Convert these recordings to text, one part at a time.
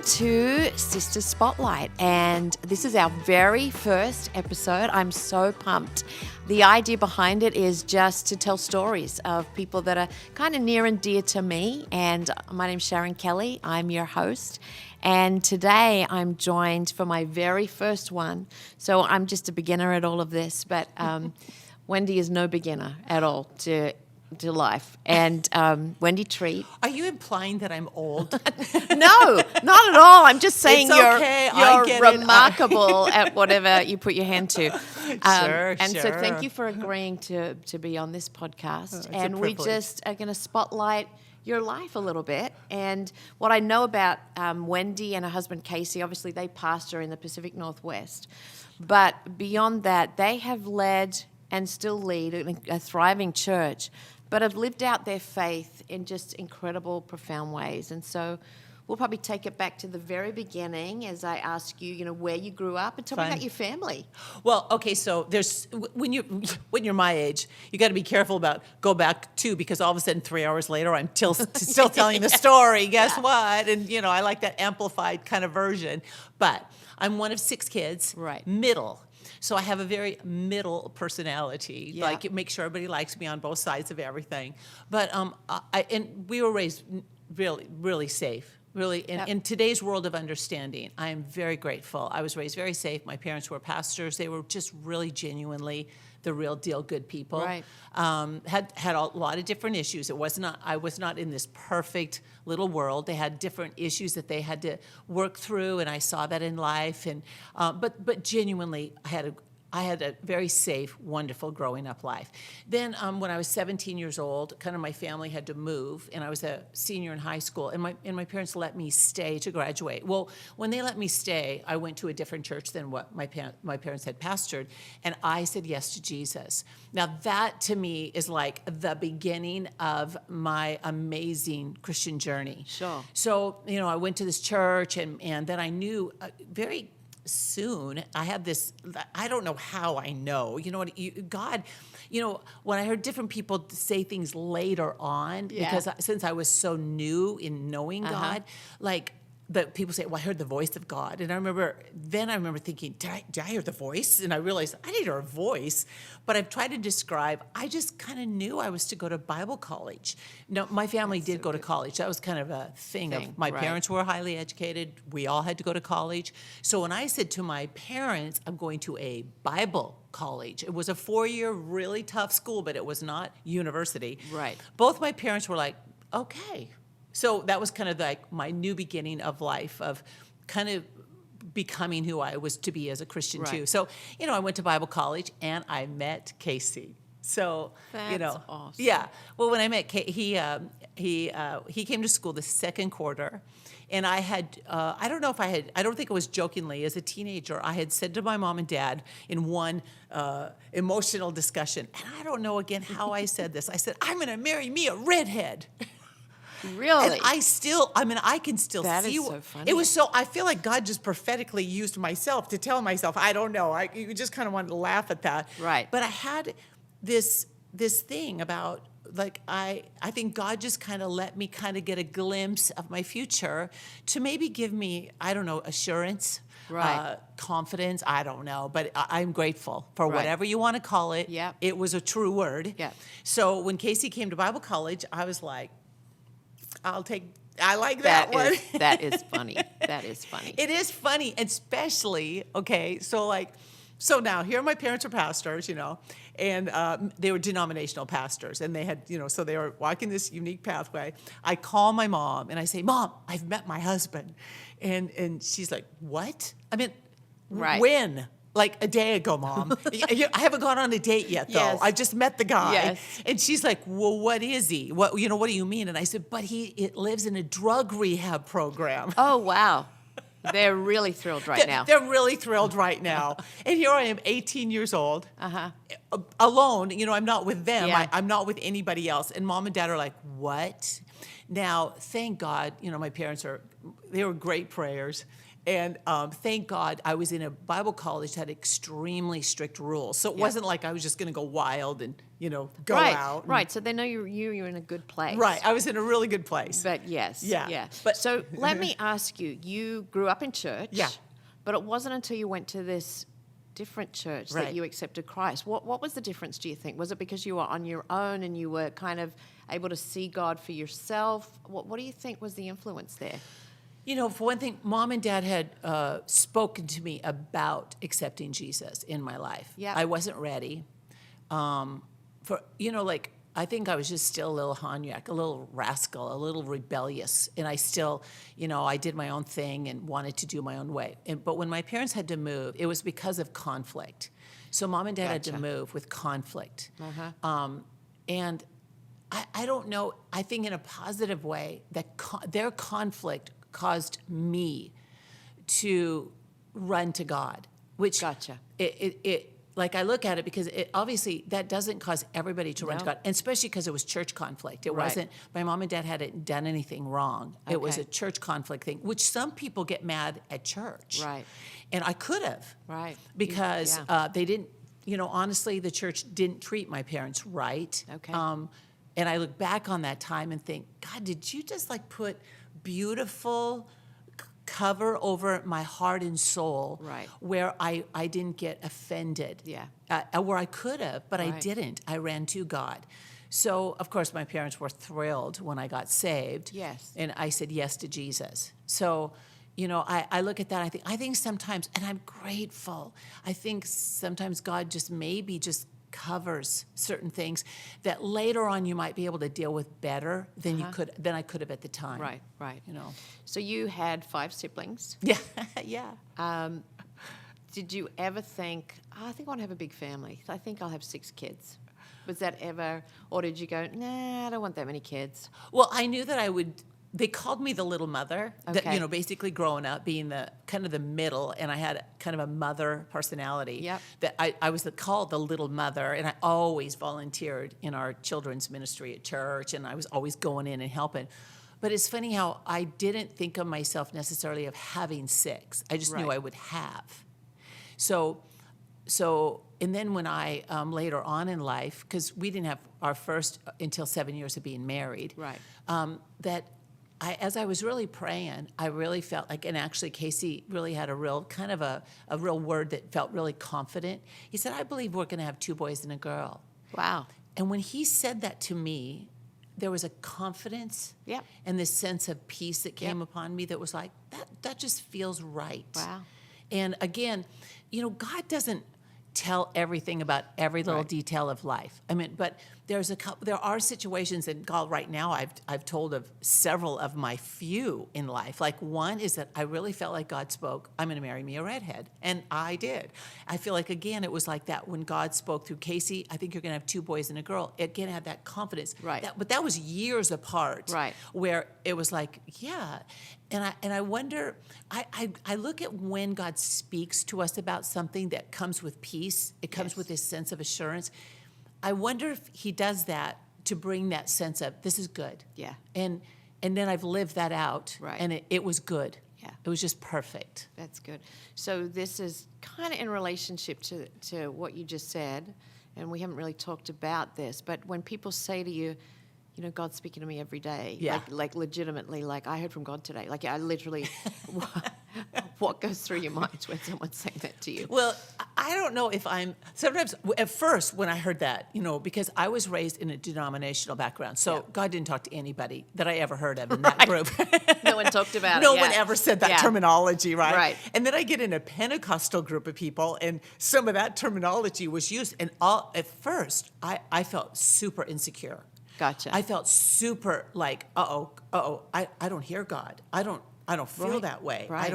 to Sister Spotlight, and this is our very first episode. I'm so pumped. The idea behind it is just to tell stories of people that are kind of near and dear to me, and my name's Sharon Kelly. I'm your host, and today I'm joined for my very first one. So I'm just a beginner at all of this, but Wendy is no beginner at all to life. And Wendy Treat. Are you implying that I'm old? No, not at all. I'm just saying It's okay. you're remarkable at whatever you put your hand to. Sure. So thank you for agreeing to be on this podcast. And we just are going to spotlight your life a little bit. And what I know about Wendy and her husband Casey, obviously they pastor in the Pacific Northwest. But beyond that, they have led and still lead a thriving church, but have lived out their faith in just incredible, profound ways. And so we'll probably take it back to the very beginning as I ask you, where you grew up, and tell me about your family. Well, okay, so there's when you're my age, you got to be careful about go back to, because all of a sudden 3 hours later I'm still telling the story. Guess what? And I like that amplified kind of version. But I'm one of 6 kids, right? Middle. So I have a very middle personality. Yeah. Like, make sure everybody likes me on both sides of everything. But and we were raised really, really safe. Really, in today's world of understanding, I am very grateful. I was raised very safe. My parents were pastors. They were just really genuinely the real deal good people. Right. Had a lot of different issues. I was not in this perfect little world. They had different issues that they had to work through, and I saw that in life. And but genuinely, I had a very safe, wonderful growing up life. Then when I was 17 years old, kind of my family had to move, and I was a senior in high school, and my parents let me stay to graduate. Well, when they let me stay, I went to a different church than what my parents had pastored, and I said yes to Jesus. Now that to me is like the beginning of my amazing Christian journey. Sure. So, I went to this church, and then I knew very soon I had this, I don't know how I know, God, when I heard different people say things later on, because since I was so new in knowing God, like, but people say, well, I heard the voice of God. And I remember thinking, did I hear the voice? And I realized I didn't hear a voice, but I've tried to describe, I just kind of knew I was to go to Bible college. No, my family did go to college. That was kind of a thing. My parents were highly educated. We all had to go to college. So when I said to my parents, I'm going to a Bible college, it was a 4-year, really tough school, but it was not university. Right. Both my parents were like, okay. So that was kind of like my new beginning of life, of kind of becoming who I was to be as a Christian too. So, I went to Bible college and I met Casey. So, That's awesome. Yeah. Well, when I met Casey, he came to school the second quarter, and I had, I don't think it was jokingly, as a teenager, I had said to my mom and dad in one emotional discussion, and I don't know again how I said this. I said, I'm going to marry me a redhead. Really? And I can still that see. That is so funny. It was so, I feel like God just prophetically used myself to tell myself, I don't know. You just kind of wanted to laugh at that. Right. But I had this thing about, like, I think God just kind of let me kind of get a glimpse of my future to maybe give me, I don't know, assurance. Right. Confidence, I don't know, but I'm grateful for whatever you want to call it. Yeah. It was a true word. Yeah. So when Casey came to Bible college, I was like, I like that one. That is funny. That is funny. It is funny, especially, okay, so now here my parents are pastors, and they were denominational pastors, and they had, so they were walking this unique pathway. I call my mom and I say, Mom, I've met my husband. And she's like, what? I mean, when? Like a day ago, Mom. I haven't gone on a date yet, though. Yes. I just met the guy. Yes. And she's like, well, what is he? What do you mean? And I said, but he lives in a drug rehab program. Oh, wow. They're really thrilled right now. They're really thrilled right now. And here I am, 18 years old, alone. I'm not with them. Yeah. I'm not with anybody else. And Mom and Dad are like, what? Now, thank God, my parents they were great prayers. And thank God I was in a Bible college that had extremely strict rules. So it wasn't like I was just going to go wild and, go out. Right. So they know you're in a good place. Right. I was in a really good place. But yes. Yeah. Yeah. But so let me ask you, you grew up in church. Yeah. But it wasn't until you went to this different church Right. that you accepted Christ. What was the difference, do you think? Was it because you were on your own and you were kind of able to see God for yourself? What do you think was the influence there? For one thing, Mom and Dad had spoken to me about accepting Jesus in my life. Yeah. I wasn't ready. I think I was just still a little Hanyak, a little rascal, a little rebellious. And I still, I did my own thing and wanted to do my own way. But when my parents had to move, it was because of conflict. So Mom and Dad had to move with conflict. And I don't know, I think in a positive way that their conflict caused me to run to God, which I look at it because obviously that doesn't cause everybody to run to God, and especially because it was church conflict. It wasn't, my mom and dad hadn't done anything wrong. It was a church conflict thing, which some people get mad at church. Right. And I could have. Right. Because they didn't, honestly, the church didn't treat my parents right. Okay. And I look back on that time and think, God, did you just put beautiful cover over my heart and soul, where I didn't get offended, where I could have, but I didn't. I ran to God. So, of course, my parents were thrilled when I got saved. Yes. And I said yes to Jesus. So, I look at that, I think sometimes, and I'm grateful, I think sometimes God just covers certain things that later on you might be able to deal with better than I could have at the time. Right. So you had 5 siblings. Yeah, yeah. Did you ever think, I think I want to have a big family. I think I'll have 6 kids. Was that ever, or did you go, nah, I don't want that many kids? Well, I knew that I would. They called me the little mother, Okay. that, basically growing up, being the kind of the middle, and I had kind of a mother personality. Yep. That I was called the little mother, and I always volunteered in our children's ministry at church, and I was always going in and helping. But it's funny how I didn't think of myself necessarily of having 6. I just knew I would have. So, and then when I, later on in life, because we didn't have our first until 7 years of being married. Right. As I was really praying, I really felt like, and actually Casey really had a real kind of a real word that felt really confident. He said, I believe we're going to have 2 boys and a girl. Wow. And when he said that to me, there was a confidence and this sense of peace that came upon me that was like, that just feels right. Wow. And again, God doesn't tell everything about every little detail of life. I mean, but there are situations, and God, right now I've told of several of my few in life. Like one is that I really felt like God spoke, I'm going to marry me a redhead. And I did. I feel like, again, it was like that when God spoke through Casey, I think you're going to have 2 boys and a girl. Again, I had that confidence. Right. But that was years apart. Right. Where it was like, yeah. And I wonder, I look at when God speaks to us about something that comes with peace. It comes with this sense of assurance. I wonder if he does that to bring that sense of, this is good. Yeah. And then I've lived that out. Right. And it was good. Yeah. It was just perfect. That's good. So this is kind of in relationship to what you just said, and we haven't really talked about this, but when people say to you, God's speaking to me every day. Yeah. Like legitimately, like I heard from God today. Like I literally, what goes through your mind when someone's saying that to you? Well, I don't know if sometimes at first when I heard that, because I was raised in a denominational background. So God didn't talk to anybody that I ever heard of in that group. No one talked about it. No one ever said that terminology, right? Right. And then I get in a Pentecostal group of people, and some of that terminology was used. And at first, I felt super insecure. Gotcha. I felt super like, I don't hear God. I don't feel that way. Right.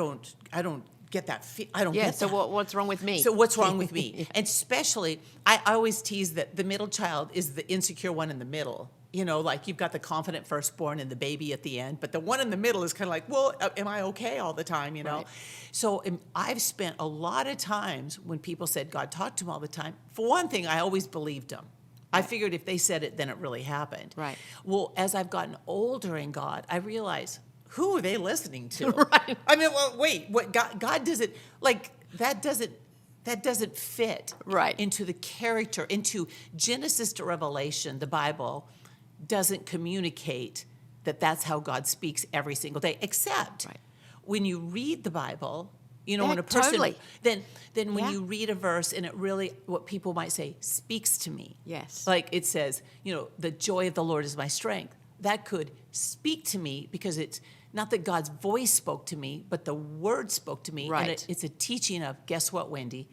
I don't get that. I don't get that. So what's wrong with me? So what's wrong with me? And especially, I always tease that the middle child is the insecure one in the middle. Like you've got the confident firstborn and the baby at the end, but the one in the middle is kind of like, well, am I okay all the time? Right. So I've spent a lot of times when people said God talked to them all the time. For one thing, I always believed them. I figured if they said it, then it really happened. Right. Well, as I've gotten older in God, I realize, who are they listening to? Right. I mean, well, wait, what God doesn't, like, that doesn't that doesn't fit into the character, into Genesis to Revelation. The Bible doesn't communicate that that's how God speaks every single day, except when you read the Bible, you know, when a person, then when you read a verse and it really, what people might say, speaks to me. Yes. Like it says, you know, the joy of the Lord is my strength. That could speak to me because it's not that God's voice spoke to me, but the word spoke to me. Right. And it's a teaching of, guess what, Wendy?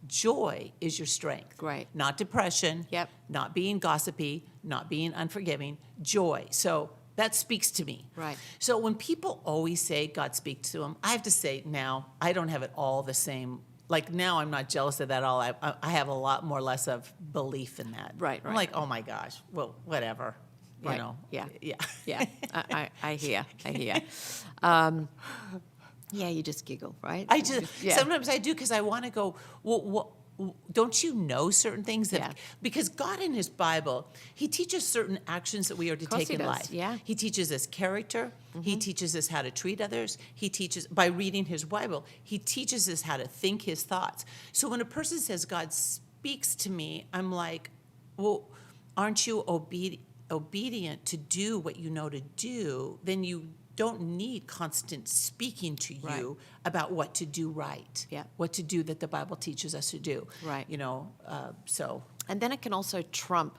Joy is your strength. Right. Not depression. Yep. Not being gossipy, not being unforgiving. Joy. So that speaks to me. Right. So when people always say God speaks to them, I have to say now, I don't have it all the same. Like now I'm not jealous of that at all. I have a lot more less of belief in that. Right. I'm like, oh my gosh, well, whatever. You know. Yeah. Yeah. Yeah. I hear. Yeah, you just giggle, right? I just sometimes I do because I want to go. Well, don't you know certain things that because God in His Bible, He teaches certain actions that we are to take in life. Yeah. He teaches us character. He teaches us how to treat others. He teaches by reading His Bible. He teaches us how to think His thoughts. So when a person says God speaks to me, I'm like, well, aren't you obedient to do what you know to do? Then you don't need constant speaking to you about what to do what to do that the Bible teaches us to do. Right. You know, so. And then it can also trump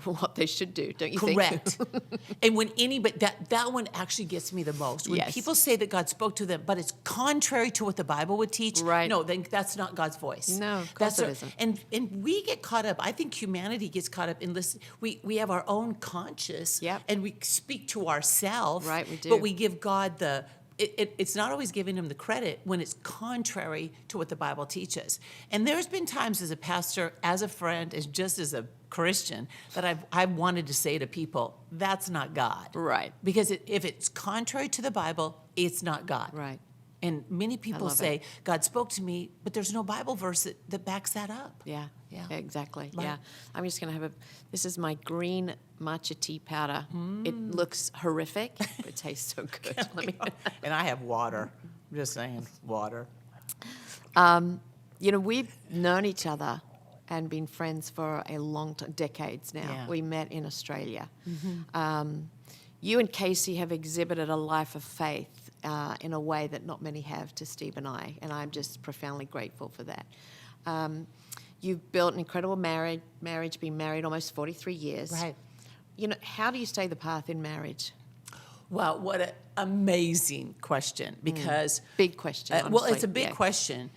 what they should do, don't you Correct. think? And when anybody, that one actually gets me the most. When people say that God spoke to them, but it's contrary to what the Bible would teach, no, then that's not God's voice. No, of course it isn't. And we get caught up, I think humanity gets caught up in listen. We have our own conscience, and we speak to ourselves, right, we do. But we give God it's not always giving Him the credit when it's contrary to what the Bible teaches. And there's been times as a pastor, as a friend, as just as a Christian, that I've wanted to say to people, that's not God. Right. Because if it's contrary to the Bible, it's not God. Right. And many people say, God spoke to me, but there's no Bible verse that backs that up. Yeah, exactly. Right. Yeah. I'm just going to this is my green matcha tea powder. It looks horrific, but it tastes so good. And I have water. I'm just saying, water. You know, we've known each other and been friends for a long time, decades now. Yeah. We met in Australia. You and Casey have exhibited a life of faith in a way that not many have to Steve and I, and I'm just profoundly grateful for that. You've built an incredible marriage, been married almost 43 years. Right. You know, how do you stay the path in marriage? Well, what an amazing question, because... Big question, honestly. Well, it's a big question.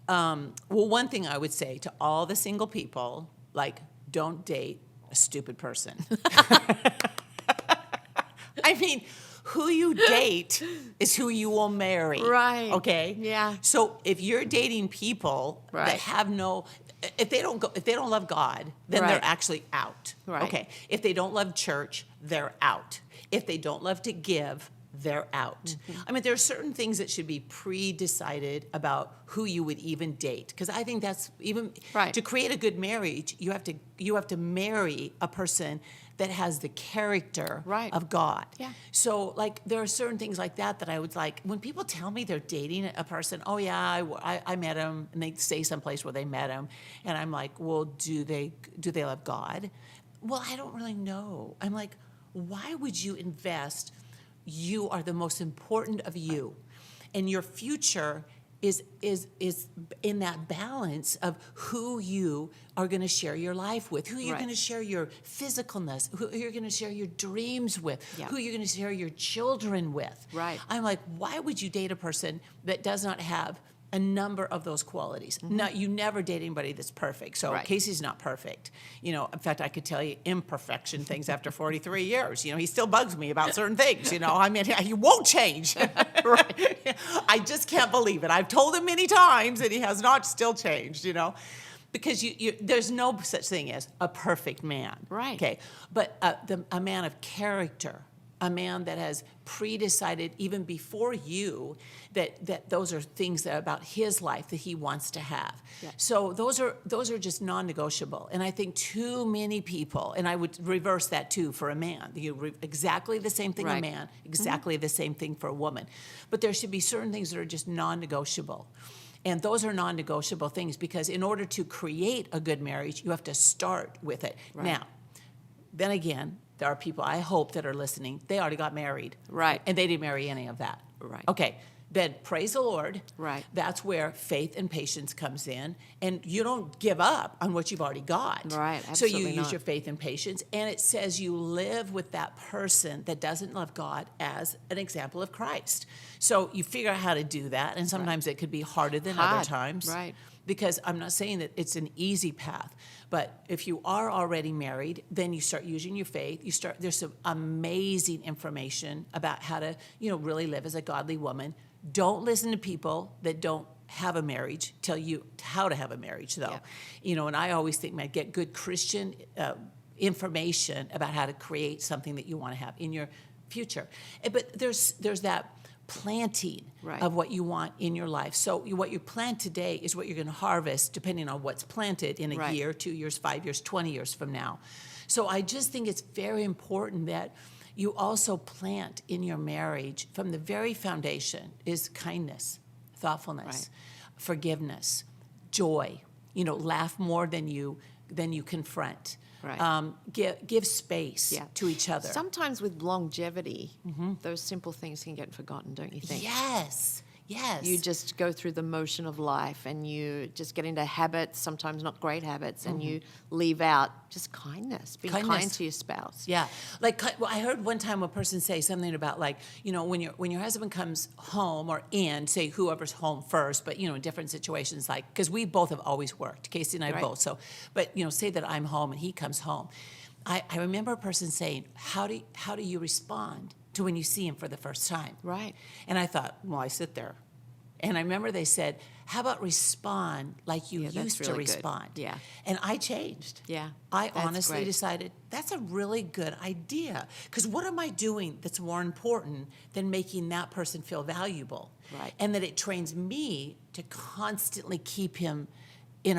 Well, one thing I would say to all the single people, like, don't date a stupid person. I mean, who you date is who you will marry. Right. Okay? Yeah. So if you're dating people that have if they don't love God, then they're actually out. Right. Okay. If they don't love church, they're out. If they don't love to give, they're out. I mean, there are certain things that should be pre-decided about who you would even date, because I think that's even to create a good marriage, you have to marry a person that has the character of God. Yeah. So, like, there are certain things like that I would like. When people tell me they're dating a person, oh yeah, I met him, and they say someplace where they met him, and I'm like, well, do they love God? Well, I don't really know. I'm like, why would you invest? You are the most important of you, and your future is in that balance of who you are going to share your life with, who you're going to share your physicalness, who you're going to share your dreams with, who you're going to share your children with. Right. I'm like, why would you date a person that does not have a number of those qualities? Now, you never date anybody that's perfect. So Casey's not perfect. You know, in fact, I could tell you imperfection things after 43 years. You know, he still bugs me about certain things. You know, I mean, he won't change. I just can't believe it. I've told him many times, and he has not still changed. You know, because there's no such thing as a perfect man. Right. Okay. But a man of character. A man that has pre-decided even before you that those are things that about his life that he wants to have. Yeah. So those are just non-negotiable. And I think too many people, and I would reverse that too for a man. Exactly the same thing a man, exactly the same thing for a woman. But there should be certain things that are just non-negotiable. And those are non-negotiable things, because in order to create a good marriage, you have to start with it. Right. Now, then again, there are people, I hope, that are listening, they already got married. Right. And they didn't marry any of that. Right. Okay. Then praise the Lord. Right. That's where faith and patience comes in. And you don't give up on what you've already got. Right. So Absolutely you use not. your faith and patience. And it says you live with that person that doesn't love God as an example of Christ. So you figure out how to do that. And sometimes it could be harder than other times. Right. Because I'm not saying that it's an easy path, but if you are already married, then you start using your faith. There's some amazing information about how to, really live as a godly woman. Don't listen to people that don't have a marriage tell you how to have a marriage, though. Yeah. And I always think, man, get good Christian information about how to create something that you want to have in your future. But there's that planting Right. of what you want in your life. So what you plant today is what you're going to harvest, depending on what's planted in a Right. year, 2 years, 5 years, 20 years from now. So I just think it's very important that you also plant in your marriage from the very foundation is kindness, thoughtfulness, Right. forgiveness, joy. Laugh more than you confront. Right. Give space Yeah. to each other. Sometimes with longevity, those simple things can get forgotten, don't you think? Yes. You just go through the motion of life and you just get into habits, sometimes not great habits, and you leave out just kindness. Be kind to your spouse. Yeah. I heard one time a person say something about when your husband comes home or say whoever's home first, but in different situations, because we both have always worked, Casey and I Right. both. So, but say that I'm home and he comes home. I remember a person saying, how do you respond to when you see him for the first time? Right. And I thought, well, I sit there. And I remember they said, how about respond like you Yeah, that's used to really good. respond? Yeah. And I changed. Yeah, I that's honestly great. decided that's a really good idea. Because what am I doing that's more important than making that person feel valuable? Right. And that it trains me to constantly keep him in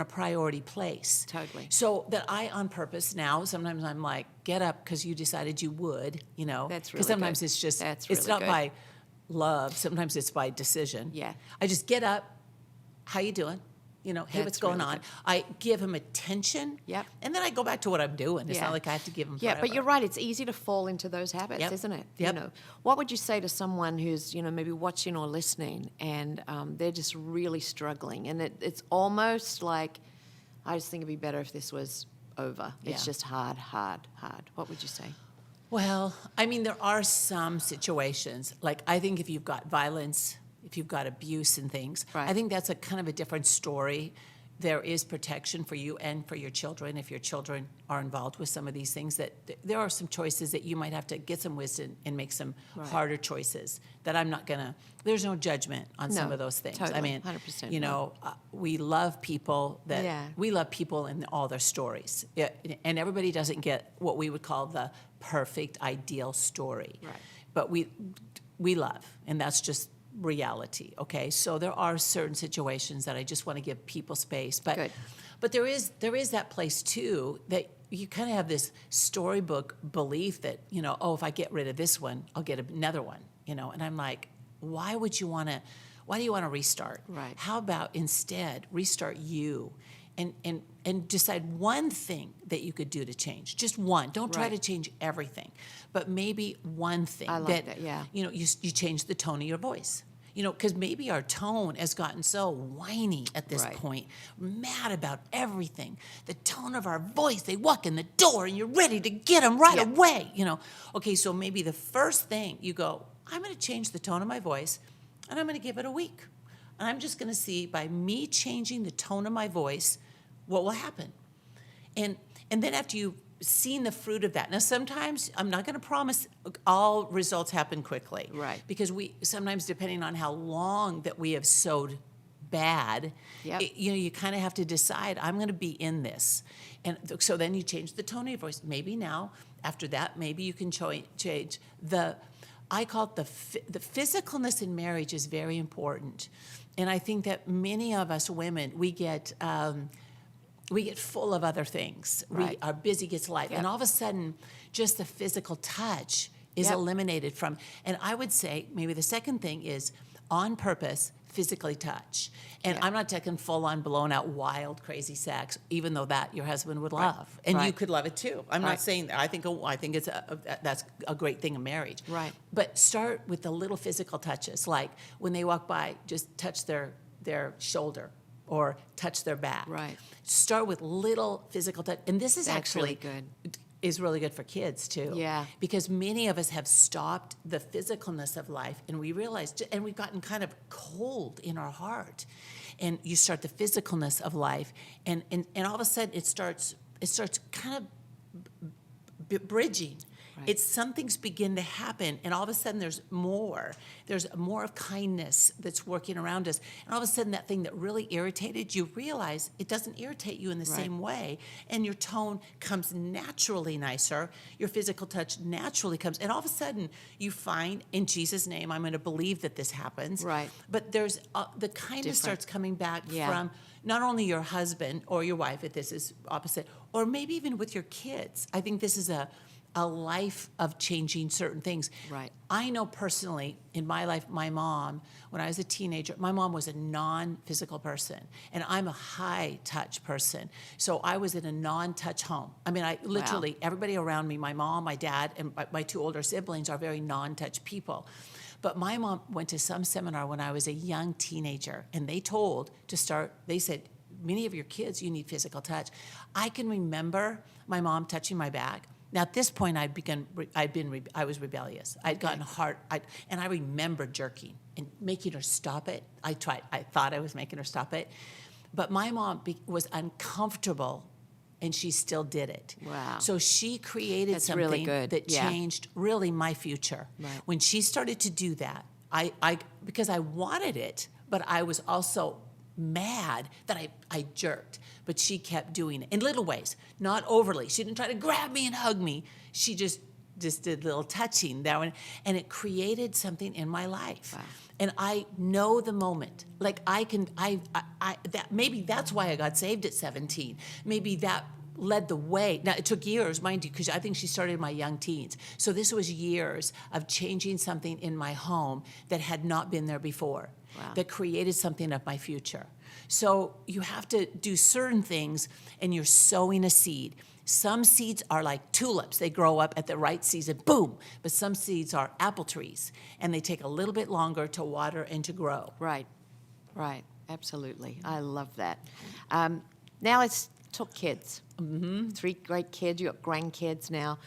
a priority place. Totally. So that I, on purpose now, sometimes I'm like, get up because you decided you would, That's really Because sometimes good. it's just, That's it's really not good. by love. Sometimes it's by decision. Yeah. I just get up. How you doing? Hey, what's That's going really on? good. I give him attention. Yep. And then I go back to what I'm doing. It's Yeah. not like I have to give him Yeah, forever. but you're right. It's easy to fall into those habits, Yep. isn't it? Yep. What would you say to someone who's maybe watching or listening, and they're just really struggling, and it's almost like, I just think it'd be better if this was over. It's Yeah. just hard. What would you say? Well, there are some situations. I think if you've got violence, if you've got abuse and things, Right. I think that's a kind of a different story. There is protection for you and for your children if your children are involved with some of these things. That there are some choices that you might have to get some wisdom and make some Right. harder choices. That I'm not gonna. There's no judgment on some No, of those things. totally, 100%, we love people that Yeah. we love people in all their stories. Yeah, and everybody doesn't get what we would call the perfect, ideal story. Right. But we love, and that's just reality, okay? So there are certain situations that I just want to give people space. Good. But there is that place, too, that you kind of have this storybook belief that, if I get rid of this one, I'll get another one, And I'm like, why do you want to restart? Right. How about instead restart you and decide one thing that you could do to change? Just one. Don't try Right. to change everything, but maybe one thing. I like that, yeah. You change the tone of your voice. Because maybe our tone has gotten so whiny at this Right. point, mad about everything. The tone of our voice, they walk in the door and you're ready to get them right Yeah. away, Okay, so maybe the first thing you go, I'm going to change the tone of my voice and I'm going to give it a week. And I'm just going to see by me changing the tone of my voice, what will happen. And then after you've seen the fruit of that. Now, sometimes I'm not going to promise all results happen quickly. Right. Because sometimes, depending on how long that we have sowed bad, Yep. you kind of have to decide, I'm going to be in this. And so then you change the tone of your voice. Maybe now, after that, maybe you can change I call it the physicalness in marriage is very important. And I think that many of us women, we get full of other things. Right. Our busy gets life. Yep. And all of a sudden, just the physical touch is Yep. eliminated from. And I would say maybe the second thing is on purpose, physically touch. And I'm not talking full-on, blown-out, wild, crazy sex, even though that your husband would love. And you could love it too. I'm not saying that. I think it's that's a great thing in marriage. Right. But start with the little physical touches, like when they walk by, just touch their shoulder or touch their back. Right. Start with little physical touch. And this is That's actually really good. Is really good for kids too. Yeah. Because many of us have stopped the physicalness of life, and we realized, and we've gotten kind of cold in our heart. And you start the physicalness of life, and all of a sudden it starts kind of bridging. Right. It's some things begin to happen, and all of a sudden there's more of kindness that's working around us, and all of a sudden that thing that really irritated you, realize it doesn't irritate you in the same way, and your tone comes naturally nicer, your physical touch naturally comes, and all of a sudden you find, in Jesus' name, I'm going to believe that this happens, Right. but there's the kindness starts coming back from not only your husband or your wife, if this is opposite, or maybe even with your kids. I think this is a life of changing certain things. Right. I know personally in my life, my mom, when I was a teenager, my mom was a non-physical person, and I'm a high-touch person. So I was in a non-touch home. I mean, I literally, everybody around me, my mom, my dad, and my two older siblings are very non-touch people. But my mom went to some seminar when I was a young teenager, and they said, many of your kids, you need physical touch. I can remember my mom touching my back. Now, at this point, I was rebellious. I'd gotten hard, and I remember jerking and making her stop it. I thought I was making her stop it. But my mom was uncomfortable, and she still did it. Wow. So she created something really good. that changed really my future. Right. When she started to do that, because I wanted it, but I was also mad that I jerked, but she kept doing it in little ways, not overly. She didn't try to grab me and hug me. She just did little touching that one, and it created something in my life. Wow. And I know the moment. Like maybe that's why I got saved at 17. Maybe that led the way. Now, it took years, mind you, because I think she started in my young teens. So this was years of changing something in my home that had not been there before. Wow. That created something of my future. So you have to do certain things, and you're sowing a seed. Some seeds are like tulips. They grow up at the right season, boom. But some seeds are apple trees, and they take a little bit longer to water and to grow. Right. Absolutely. I love that. Now let's talk kids. Mm-hmm. 3 great kids. You got grandkids now.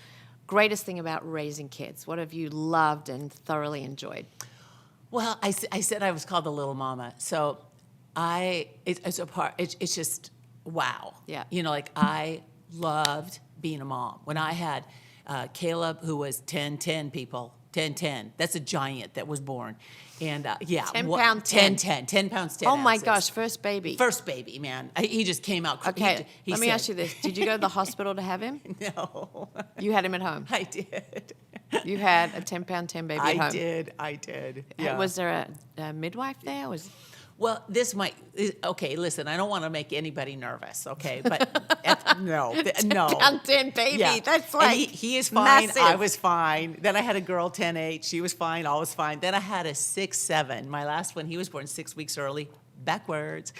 Greatest thing about raising kids. What have you loved and thoroughly enjoyed? Well, I said I was called the little mama. So it's just, wow. Yeah. You know, like I loved being a mom. When I had Caleb, who was 10 people, 10. That's a giant that was born. And 10 pound 10. 10 pounds 10 Oh my ounces. gosh, first baby. First baby, man. He just came out. Okay, let me said, ask you this. Did you go to the hospital to have him? No. You had him at home? I did. You had a 10 pound 10 baby at home? I did. Yeah. Was there a midwife there? Well, okay, listen, I don't want to make anybody nervous, okay? But no. 10 baby, Yeah. that's like and he is fine, massive. I was fine. Then I had a girl, 10'8", she was fine, all was fine. Then I had a 6'7". My last one, he was born 6 weeks early, backwards.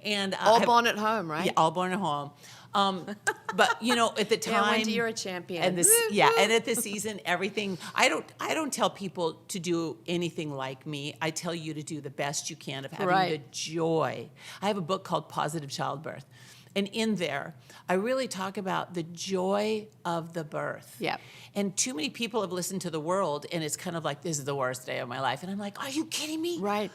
And all born at home, right? Yeah, all born at home. But you know, at the time, Yeah, Wendy, you're a champion. and and at the season, everything. I don't tell people to do anything like me. I tell you to do the best you can of having the joy. I have a book called Positive Childbirth, and in there, I really talk about the joy of the birth. Yeah. And too many people have listened to the world, and it's kind of like, this is the worst day of my life, and I'm like, are you kidding me? Right.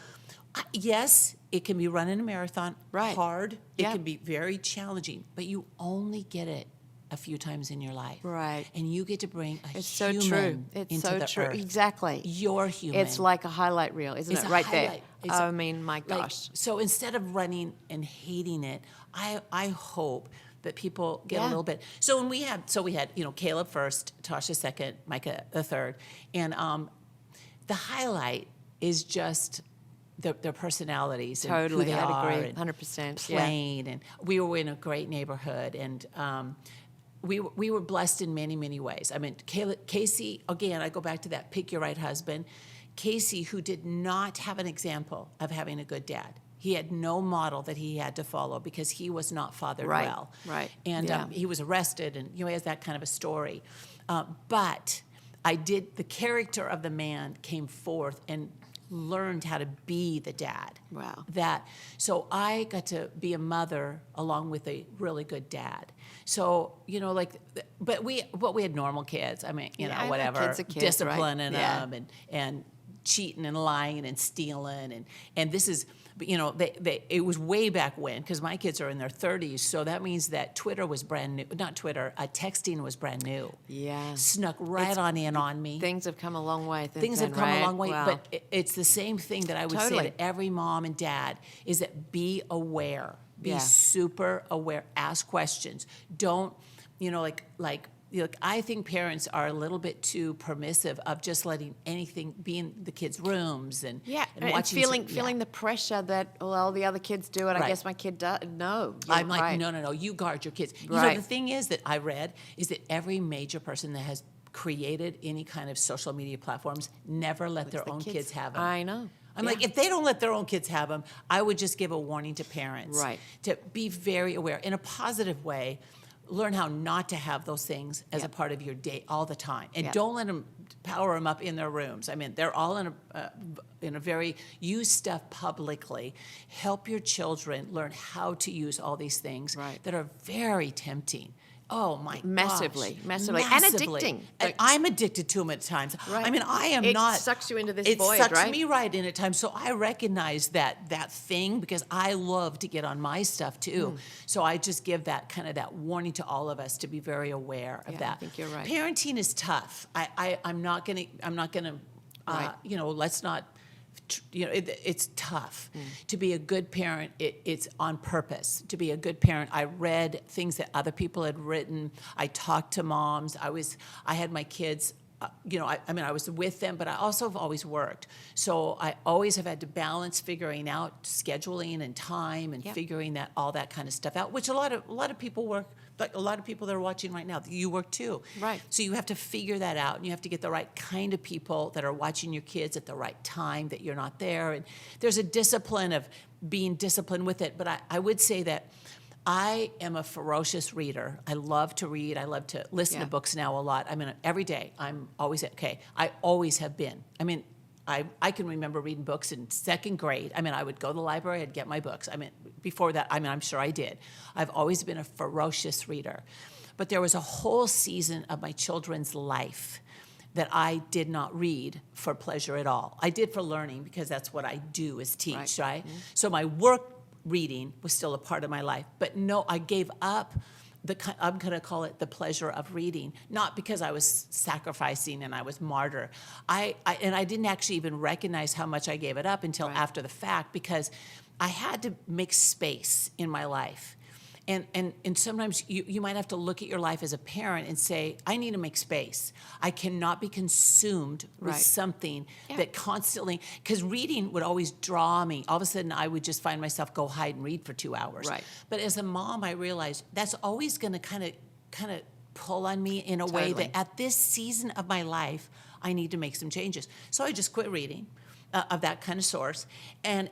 Yes, it can be running a marathon, hard. It Yeah. can be very challenging, but you only get it a few times in your life. Right. And you get to bring a It's so human true. It's into so the true. earth. Exactly. You're human. It's like a highlight reel, isn't It's it? a Right there. highlight. It's I mean, my gosh. So instead of running and hating it, I hope that people get a little bit. So when we had Caleb first, Tasha second, Micah the third, and the highlight is just their personalities and Totally, who they I'd are, agree, and 100%. playing, and we were in a great neighborhood, and we were blessed in many ways. I mean, Casey, again, I go back to that pick your right husband. Casey, who did not have an example of having a good dad. He had no model that he had to follow because he was not fathered well. Right. And he was arrested, and he has that kind of a story. But the character of the man came forth and learned how to be the dad. Wow. So I got to be a mother along with a really good dad. So, but we had normal kids. I mean, whatever, kids are kids, disciplining right? them and cheating and lying and stealing. And this is, it was way back when, because my kids are in their 30s. So that means that Twitter was brand new. Not Twitter, texting was brand new. Yeah. Snuck right in on me. Things have come a long way. Things have come a long way. Wow. But it's the same thing that I would say to every mom and dad is that be aware. Be super aware. Ask questions. Don't, I think parents are a little bit too permissive of just letting anything be in the kids' rooms and watching. Feeling the pressure that all the other kids do it. I guess my kid does. No, I'm like, no. You guard your kids. The thing is that I read is that every major person that has created any kind of social media platforms never let their own kids have them. I know. I'm like, if they don't let their own kids have them, I would just give a warning to parents. Right. To be very aware in a positive way. Learn how not to have those things as a part of your day all the time, and don't let them power them up in their rooms. I mean, they're all in a very use stuff publicly. Help your children learn how to use all these things that are very tempting. Oh my Massively. gosh. And addicting. And I'm addicted to them at times. Right. I mean, It sucks you into this void, It sucks me right in at times. So I recognize that thing because I love to get on my stuff too. So I just give that warning to all of us to be very aware of that. I think you're right. Parenting is tough. I'm not gonna let's not. It's tough to be a good parent. It's on purpose to be a good parent. I read things that other people had written. I talked to moms. I had my kids. I was with them, but I also have always worked. So I always have had to balance figuring out scheduling and time and figuring all that kind of stuff out, which a lot of people work. Like a lot of people that are watching right now, you work too. Right. So you have to figure that out, and you have to get the right kind of people that are watching your kids at the right time that you're not there. And there's a discipline of being disciplined with it. But I would say that I am a ferocious reader. I love to read. I love to listen to books now a lot. I mean, every day I'm always I always have been. I mean, I can remember reading books in second grade. I mean, I would go to the library, I'd get my books. I mean, before that, I'm sure I did. I've always been a ferocious reader. But there was a whole season of my children's life that I did not read for pleasure at all. I did for learning because that's what I do is teach, right? Mm-hmm. So my work reading was still a part of my life. But no, I gave up I'm going to call it the pleasure of reading, not because I was sacrificing and I was martyr. I didn't actually even recognize how much I gave it up until after the fact, because I had to make space in my life. And sometimes you might have to look at your life as a parent and say, I need to make space. I cannot be consumed with something that constantly, because reading would always draw me. All of a sudden, I would just find myself go hide and read for 2 hours. Right. But as a mom, I realized that's always going to kind of pull on me in a way that at this season of my life, I need to make some changes. So I just quit reading. Of that kind of source, and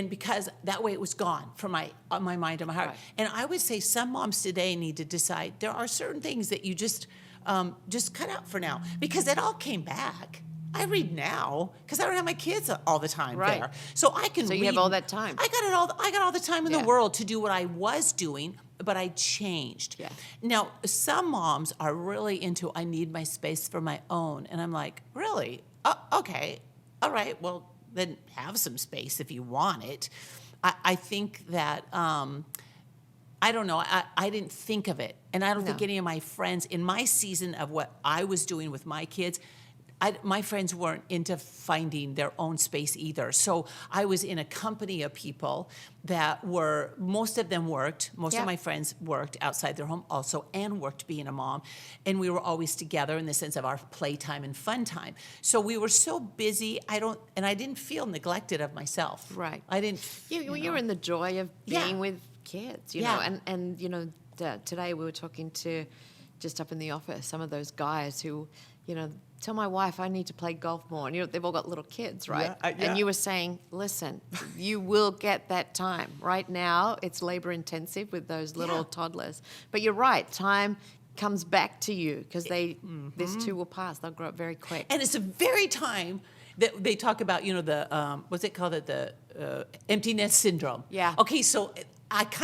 because that way it was gone from my mind and my heart. Right. And I would say some moms today need to decide there are certain things that you just cut out for now, because it all came back. I read now because I don't have my kids all the time there, so I can. So you read. have all that time. I got all the time in the world to do what I was doing, but I changed. Yeah. Now some moms are really into I need my space for my own, and I'm like, really? Okay. All right, well, then have some space if you want it. I think that, I don't know, I didn't think of it. And I don't think any of my friends, in my season of what I was doing with my kids, my friends weren't into finding their own space either. So I was in a company of people that most of them worked. Most of my friends worked outside their home also and worked being a mom. And we were always together in the sense of our playtime and fun time. So we were so busy, I didn't feel neglected of myself. Right. I didn't. You're in the joy of being with kids, you know. And today we were talking to just up in the office, some of those guys who, tell my wife I need to play golf more. And they've all got little kids, right? Yeah, And you were saying, listen, you will get that time. Right now, it's labor intensive with those little toddlers. But you're right, time comes back to you because this too will pass. They'll grow up very quick. And it's the very time that they talk about, the what's it called? The empty nest syndrome. Yeah. Okay, so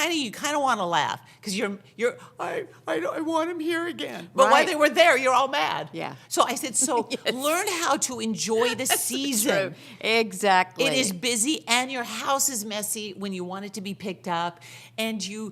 you kind of want to laugh because I want him here again. But while they were there, you're all mad. Yeah. So I said, Yes. learn how to enjoy the season. True. Exactly. It is busy and your house is messy when you want it to be picked up, and you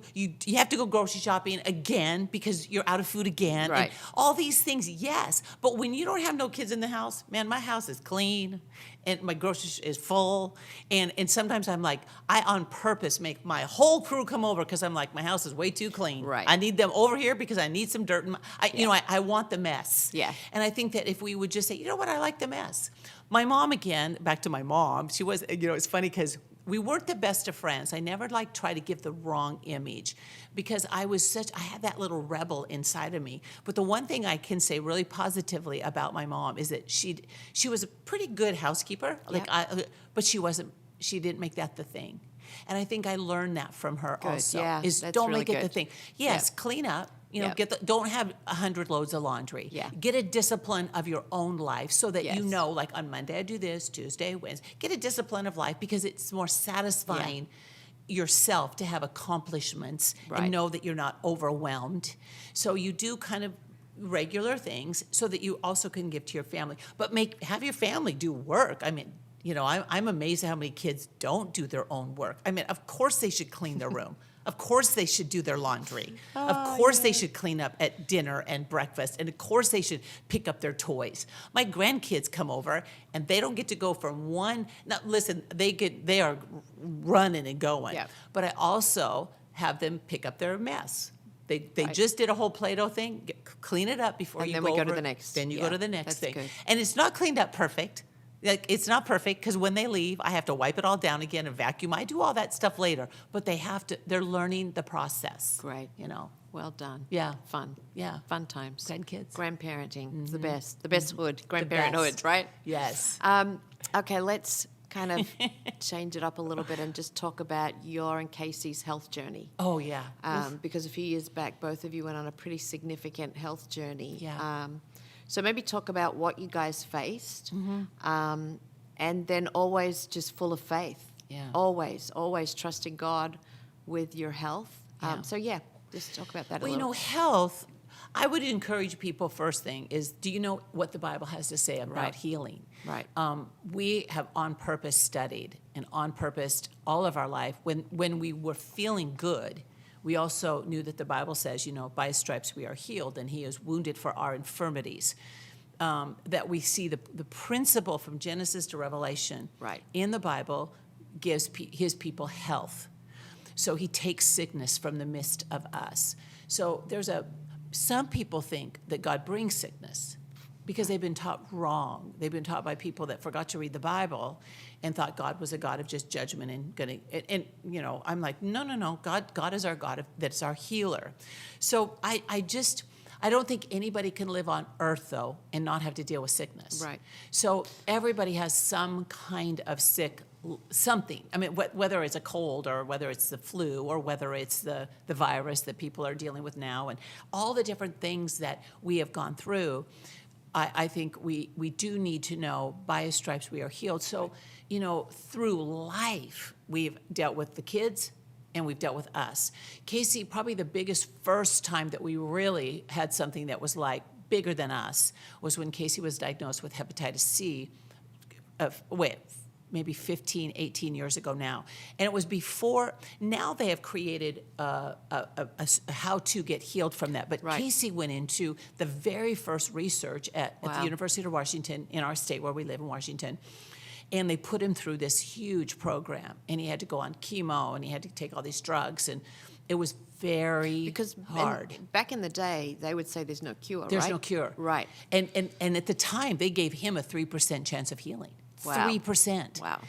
have to go grocery shopping again because you're out of food again. Right. And all these things, yes. But when you don't have no kids in the house, man, my house is clean and my grocery is full. And sometimes I'm like, I on purpose make my whole crew come over because I'm like, my house is way too clean. Right. I need them over here because I need some dirt. I want the mess. Yeah. And I think that if we would just say, you know what, I like the mess. My mom, again, back to my mom, she was, it's funny because we weren't the best of friends. I never try to give the wrong image because I had that little rebel inside of me. But the one thing I can say really positively about my mom is that she was a pretty good housekeeper. But she didn't make that the thing. And I think I learned that from her also. Yeah, is that's don't really make it the good. thing. Yes, clean up. Don't have 100 loads of laundry. Yeah. Get a discipline of your own life so that Yes. like on Monday I do this, Tuesday, Wednesday. Get a discipline of life because it's more satisfying yourself to have accomplishments and know that you're not overwhelmed. So you do kind of regular things so that you also can give to your family. But have your family do work. I mean, I'm amazed at how many kids don't do their own work. I mean, of course they should clean their room. Of course they should do their laundry. Of course they should clean up at dinner and breakfast. And of course they should pick up their toys. My grandkids come over and they don't get to go from one. Now listen, they are running and going. Yeah. But I also have them pick up their mess. They just did a whole Play-Doh thing. Clean it up before And you then go we go over. to the next. Then you go to the next thing. Good. And it's not cleaned up perfect. Like, it's not perfect because when they leave, I have to wipe it all down again and vacuum. I do all that stuff later, but they're learning the process. Great. Well done. Yeah. Fun. Yeah. Fun times. Grandkids. Grandparenting is the best. The best hood. Grandparenthood, right? Yes. Okay, let's kind of change it up a little bit and just talk about your and Casey's health journey. Oh, yeah. Because a few years back, both of you went on a pretty significant health journey. Yeah. So maybe talk about what you guys faced, and then always just full of faith. Yeah. Always trusting God with your health. Yeah. Just talk about that a Well, little. health, I would encourage people, first thing is, do you know what the Bible has to say about healing? Right. We have on purpose studied and on purpose all of our life. When we were feeling good, we also knew that the Bible says, by his stripes we are healed, and he is wounded for our infirmities. That we see the principle from Genesis to Revelation in the Bible gives his people health. So he takes sickness from the midst of us. So some people think that God brings sickness because they've been taught wrong. They've been taught by people that forgot to read the Bible and thought God was a God of just judgment and I'm like, no. God is our God that's our healer. So I don't think anybody can live on earth though and not have to deal with sickness. Right. So everybody has some kind of something. I mean, whether it's a cold or whether it's the flu or whether it's the virus that people are dealing with now and all the different things that we have gone through. I think we do need to know by his stripes we are healed. So, through life, we've dealt with the kids and we've dealt with us. Casey, probably the biggest first time that we really had something that was like bigger than us was when Casey was diagnosed with hepatitis C maybe 15, 18 years ago now. And it was before, now they have created a how to get healed from that. But Casey went into the very first research at the University of Washington in our state where we live in Washington. And they put him through this huge program. And he had to go on chemo and he had to take all these drugs. And it was very hard. Back in the day, they would say there's no cure, There's no cure. Right. And at the time, they gave him a 3% chance of healing. Wow. 3%. Wow.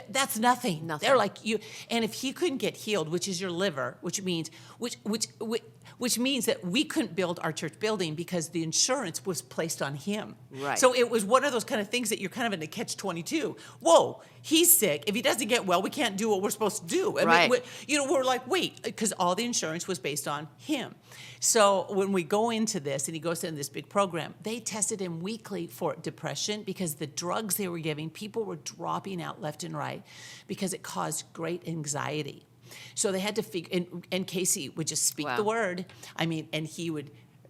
That's nothing. Nothing. They're like you. And if he couldn't get healed, which is your liver, which means that we couldn't build our church building because the insurance was placed on him. Right. So it was one of those kind of things that you're kind of in a catch-22. Whoa, he's sick. If he doesn't get well, we can't do what we're supposed to do. I mean, we're like, wait, because all the insurance was based on him. So when we go into this, and he goes into this big program, they tested him weekly for depression because the drugs they were giving, people were dropping out left and right because it caused great anxiety. So they had to figure, and Casey would just speak the word. I mean, and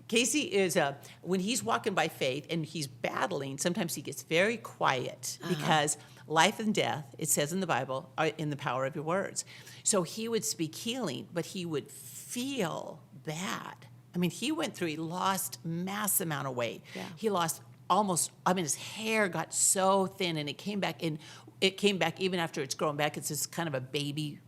Casey is, when he's walking by faith and he's battling, sometimes he gets very quiet because life and death, it says in the Bible, are in the power of your words. So he would speak healing, but he would feel bad. I mean, he lost mass amount of weight. Yeah. He lost his hair got so thin, and it came back even after it's grown back. It's just kind of a baby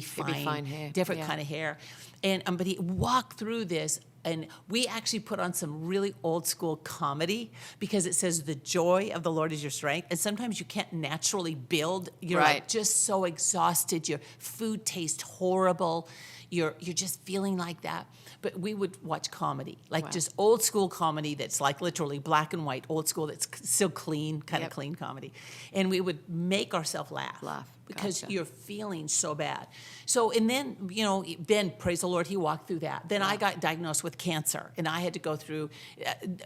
fine hair. Different kind of hair. And but he walked through this, and we actually put on some really old school comedy because it says the joy of the Lord is your strength. And sometimes you can't naturally build. You're like just so exhausted. Your food tastes horrible. You're just feeling like that. But we would watch comedy, like just old school comedy that's like literally black and white, old school that's still clean, kind of clean comedy. And we would make ourselves laugh. Because you're feeling so bad. So, and then, then praise the Lord, he walked through that. Then I got diagnosed with cancer, and I had to go through,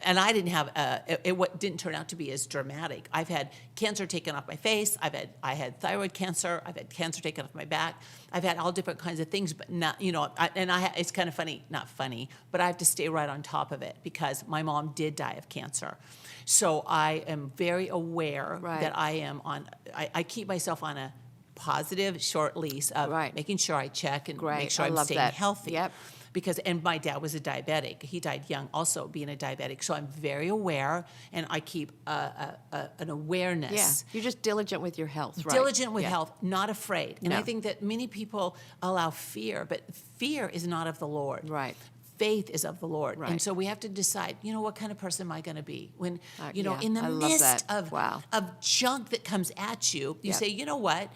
and I didn't have, it didn't turn out to be as dramatic. I've had cancer taken off my face. I had thyroid cancer. I've had cancer taken off my back. I've had all different kinds of things, but not, it's kind of funny, not funny, but I have to stay right on top of it because my mom did die of cancer. So I am very aware that I keep myself on a positive short lease of making sure I check and make sure I'm staying healthy. Yep. And my dad was a diabetic. He died young also being a diabetic. So I'm very aware, and I keep an awareness. Yeah, you're just diligent with your health, right? Diligent with health, not afraid. And I think that many people allow fear, but fear is not of the Lord. Right. Faith is of the Lord. Right. And so we have to decide, what kind of person am I going to be? When, in the I midst of junk that comes at you, you say, you know what?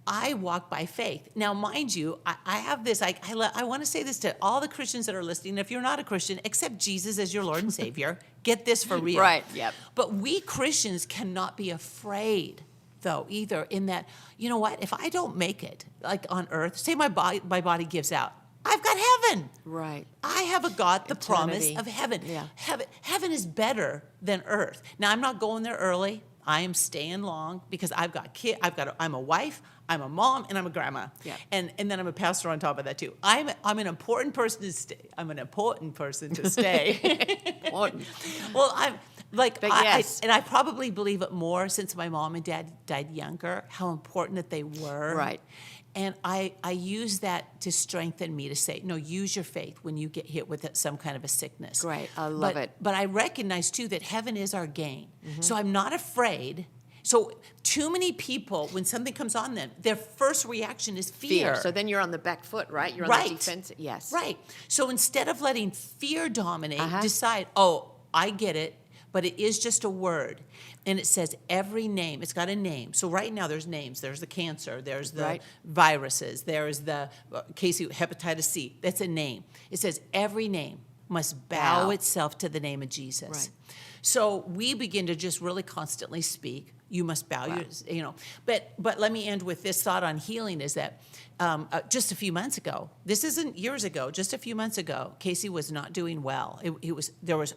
I walk by faith. Now, mind you, I have this, I want to say this to all the Christians that are listening. If you're not a Christian, accept Jesus as your Lord and Savior. Get this for real. Right, yep. But we Christians cannot be afraid, though, either, in that, if I don't make it, like on earth, say my body gives out, I've got heaven. Right. I have a God, the Eternity. promise of heaven. Yeah. Heaven is better than earth. Now, I'm not going there early. I am staying long because I've got kids. I'm a wife. I'm a mom, and I'm a grandma. Yeah. And then I'm a pastor on top of that too. I'm an important person to stay. I'm an important person to stay. Important. Well, I'm like, yes. I probably believe it more since my mom and dad died younger, how important that they were. Right. And I use that to strengthen me to say, no, use your faith when you get hit with some kind of a sickness. Great. I love it. But I recognize, too, that heaven is our gain. Mm-hmm. So I'm not afraid. So too many people, when something comes on them, their first reaction is fear. So then you're on the back foot, right? You're on the defense. Yes. Right. So instead of letting fear dominate, decide, I get it, but it is just a word. And it says every name. It's got a name. So right now there's names. There's the cancer. There's the viruses. There's the Casey, hepatitis C. That's a name. It says every name must bow itself to the name of Jesus. Right. So we begin to just really constantly speak. You must bow your, But let me end with this thought on healing is that just a few months ago, this isn't years ago, just a few months ago, Casey was not doing well. There was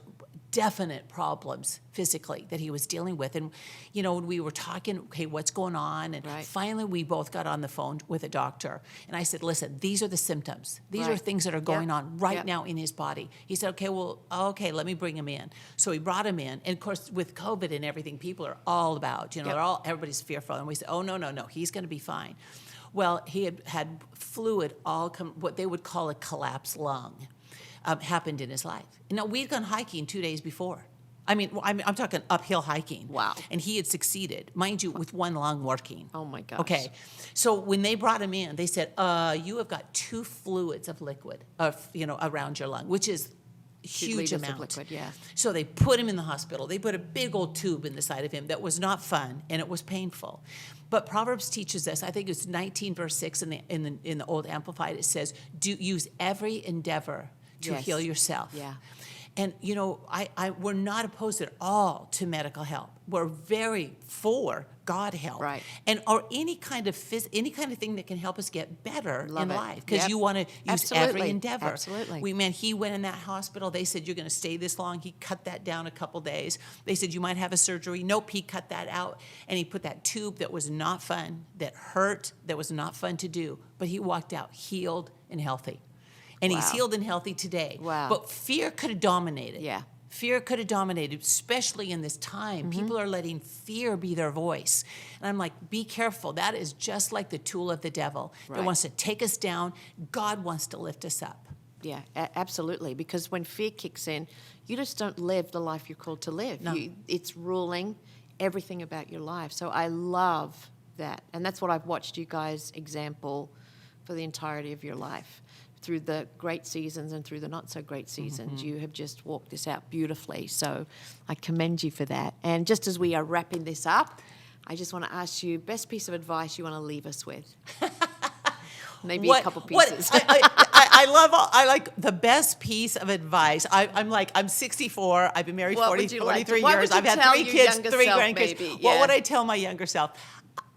definite problems physically that he was dealing with. And, when we were talking, okay, what's going on? And finally, we both got on the phone with a doctor. And I said, listen, these are the symptoms. These are things that are going on right now in his body. He said, okay, let me bring him in. So we brought him in. And, of course, with COVID and everything, people are all about, everybody's fearful. And we said, no, he's going to be fine. Well, he had fluid what they would call a collapsed lung. Happened in his life. Now, we'd gone hiking 2 days before. I mean, I'm talking uphill hiking. Wow. And he had succeeded, mind you, with one lung working. Oh, my gosh. Okay. So when they brought him in, they said, you have got 2 fluids of liquid, around your lung, which is huge liters of amount. liquid, yeah. So they put him in the hospital. They put a big old tube in the side of him that was not fun, and it was painful. But Proverbs teaches us, I think it's 19 verse 6 in the Old Amplified, it says, use every endeavor to heal yourself. Yeah. And, we're not opposed at all to medical help. We're very for God help. Right. Or any kind of thing that can help us get better in life. Because Yep. you want to use every endeavor. Absolutely. He went in that hospital. They said, you're going to stay this long. He cut that down a couple days. They said, you might have a surgery. Nope, he cut that out. And he put that tube that was not fun, that hurt, that was not fun to do. But he walked out healed and healthy. And he's healed and healthy today. Wow. But fear could have dominated. Yeah. Fear could have dominated, especially in this time. People are letting fear be their voice. And I'm like, be careful. That is just like the tool of the devil that wants to take us down. God wants to lift us up. Yeah, absolutely. Because when fear kicks in, you just don't live the life you're called to live. No. It's ruling everything about your life. So I love that. And that's what I've watched you guys example for the entirety of your life. Through the great seasons and through the not so great seasons, you have just walked this out beautifully. So I commend you for that. And just as we are wrapping this up, I just want to ask you, best piece of advice you want to leave us with? Maybe a couple pieces. I like the best piece of advice. I'm 64. I've been married 43 years. I've had 3 kids, 3 grandkids. Maybe? What would I tell my younger self?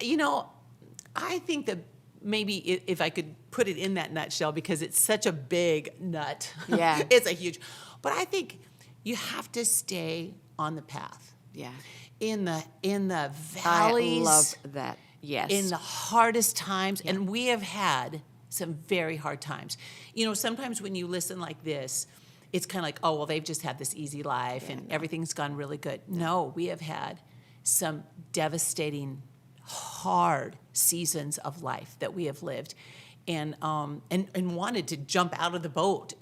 I think that maybe if I could put it in that nutshell, because it's such a big nut. Yeah. It's a huge. But I think you have to stay on the path. Yeah. In the valleys. I love that. Yes. In the hardest times. Yeah. And we have had some very hard times. Sometimes when you listen like this, it's kind of like, oh, well, they've just had this easy life and everything's gone really good. No, we have had some devastating, hard seasons of life that we have lived and wanted to jump out of the boat,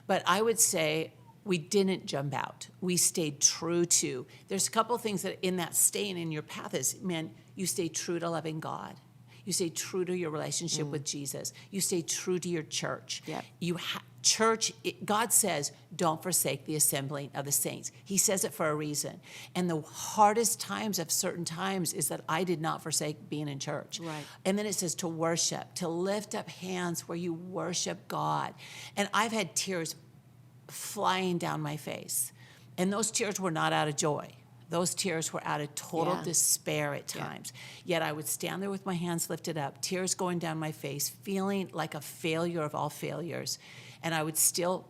But I would say we didn't jump out. We stayed true to. There's a couple things that in that staying in your path is, man, you stay true to loving God. You stay true to your relationship with Jesus. You stay true to your church. Yep. God says, don't forsake the assembling of the saints. He says it for a reason. And the hardest times of certain times is that I did not forsake being in church. Right. And then it says to worship, to lift up hands where you worship God. And I've had tears flying down my face. And those tears were not out of joy. Those tears were out of total despair at times. Yet I would stand there with my hands lifted up, tears going down my face, feeling like a failure of all failures. And I would still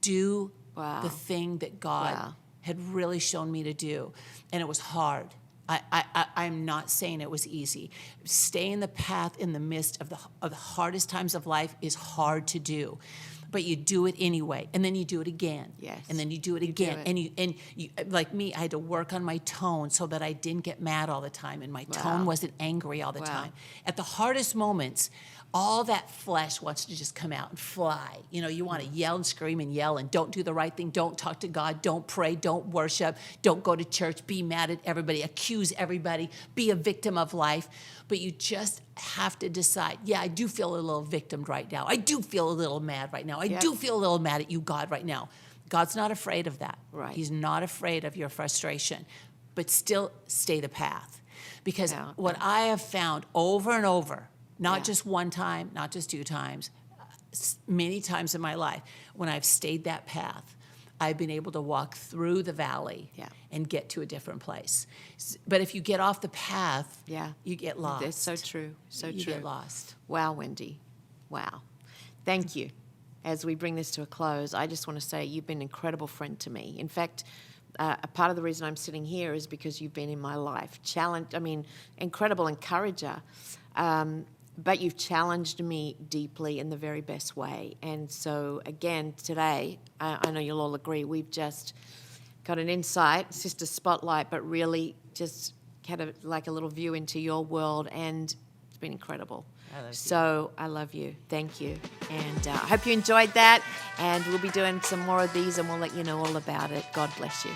do the thing that God had really shown me to do. And it was hard. I'm not saying it was easy. Staying the path in the midst of the hardest times of life is hard to do. But you do it anyway, and then you do it again. Yes. And then you do it again. And you, like me, I had to work on my tone so that I didn't get mad all the time, and my tone wasn't angry all the time. At the hardest moments, all that flesh wants to just come out and fly. You want to yell and scream and yell and don't do the right thing, don't talk to God, don't pray, don't worship, don't go to church, be mad at everybody, accuse everybody, be a victim of life. But you just have to decide, I do feel a little victimed right now. I do feel a little mad right now. I do feel a little mad at you, God, right now. God's not afraid of that. Right. He's not afraid of your frustration. But still stay the path. Because what I have found over and over, not just one time, not just 2 times, many times in my life, when I've stayed that path, I've been able to walk through the valley and get to a different place. But if you get off the path, you get lost. That's so true. So you true. get lost. Wow, Wendy. Wow. Thank you. As we bring this to a close, I just want to say you've been an incredible friend to me. In fact, a part of the reason I'm sitting here is because you've been in my life. Incredible encourager. But you've challenged me deeply in the very best way. And so, again, today, I know you'll all agree, we've just got an insight, sister spotlight, but really just had a little view into your world, and it's been incredible. I love you. Thank you. And I hope you enjoyed that. And we'll be doing some more of these, and we'll let you know all about it. God bless you.